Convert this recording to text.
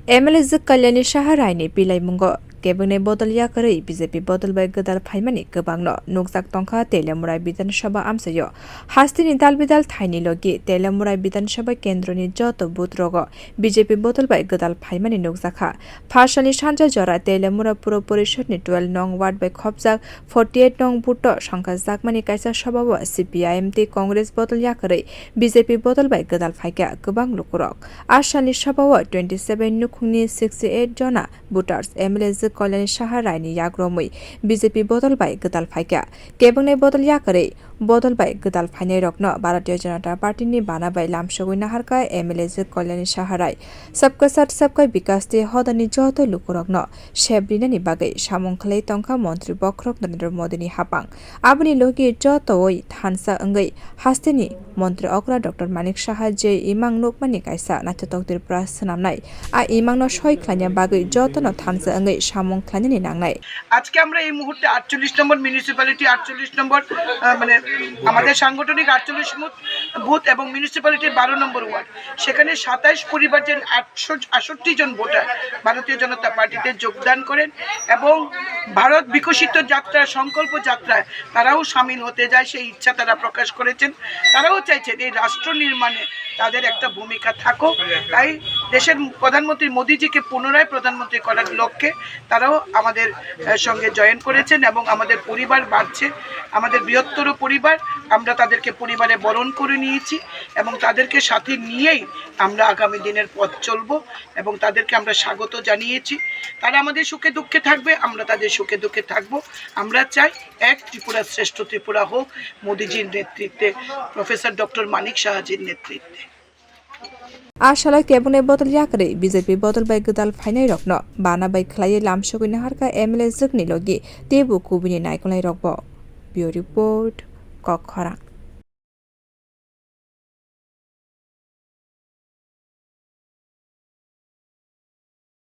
MLA zik Kalyani saha raini pirlai mungo kebeng boddol yakarwi BJP boddol bai gwdal phaimani kwbang no nukjak tongkha Teliamura bidhan sabha amchai hastini dalbidal thaini logi Teliamura bidhan sabha kendroni joto booth rogo BJP boddol bai gwdal phaimani nukjakha phasani sanja jora Teliamura puro porishadni 12 nong ward bai khopjak 48 nong booth sangkha jakmani kaisa sabha CPIM te Congress boddol yakarwi BJP boddol bai gwdal phaikha kwbang lukurok asani sabha 27 nukhungni 68 jona voters MLA Kalyani saha raini yakrwi BJP boddol bai gwdal phaikha kebeng boddol yakarwi boddol bai gwdal phainai rokno bharatiya janata party ni bana bai lamsogoi naharka MLA Kalyani saha rai sabka sat sabka bikas te hodani joto lukurokno sebrinani bagai samung khlai tongkha mantri bokrok Narendra Modi ni hapang aboni logi jotoi thansa angai hasteni mantri okra Dr. Manik saha je imang nukmani kaisa nachatok pra sanamnai a imang no soi khlanya bagai joto no thansa angai samung khlani nangnai আজকে আমরা এই মুহূর্তে 48 নম্বর municipality 48 নম্বর মানে আমাদের সাংগঠনিক 48 booth এবং মিউনিসিপ্যালিটির 12 নম্বর word সেখানে 27 পরিবারের 868 জন ভোটার ভারতীয় জনতা পার্টিতে যোগদান করেন এবং ভারত বিকশিত যাত্রা সংকল্প যাত্রায় তারাও শামিল হতে যায় সেই ইচ্ছা তারা প্রকাশ করেছেন তারাও চাইছেন এই রাষ্ট্র নির্মাণে তাদের একটা ভূমিকা থাকুক তাই দেশের প্রধানমন্ত্রী মোদিজিকে পুনরায় প্রধানমন্ত্রী করার লক্ষ্যে তারাও আমাদের সঙ্গে জয়েন করেছেন এবং আমাদের পরিবার বাড়ছে আমাদের বৃহত্তর পরিবার আমরা তাদেরকে পরিবারে বরণ করে নিয়েছি এবং তাদেরকে সাথে নিয়েই আমরা আগামী দিনের পথ চলব এবং তাদেরকে আমরা স্বাগত জানিয়েছি তারা আমাদের সুখে দুঃখে থাকবে আমরা তাদের সুখে দুঃখে থাকব আমরা চাই এক ত্রিপুরা শ্রেষ্ঠ ত্রিপুরা হোক মোদিজির নেতৃত্বে প্রফেসর ডক্টর মানিক সাহাজির নেতৃত্বে Ashala kebeng boddol yakarwi BJP boddol bai gwdal phainai rokno bana bai khlai lamsogoi naharka MLA zikni logi tebu kubini naikolai rokbo Bureau Report Kokhara।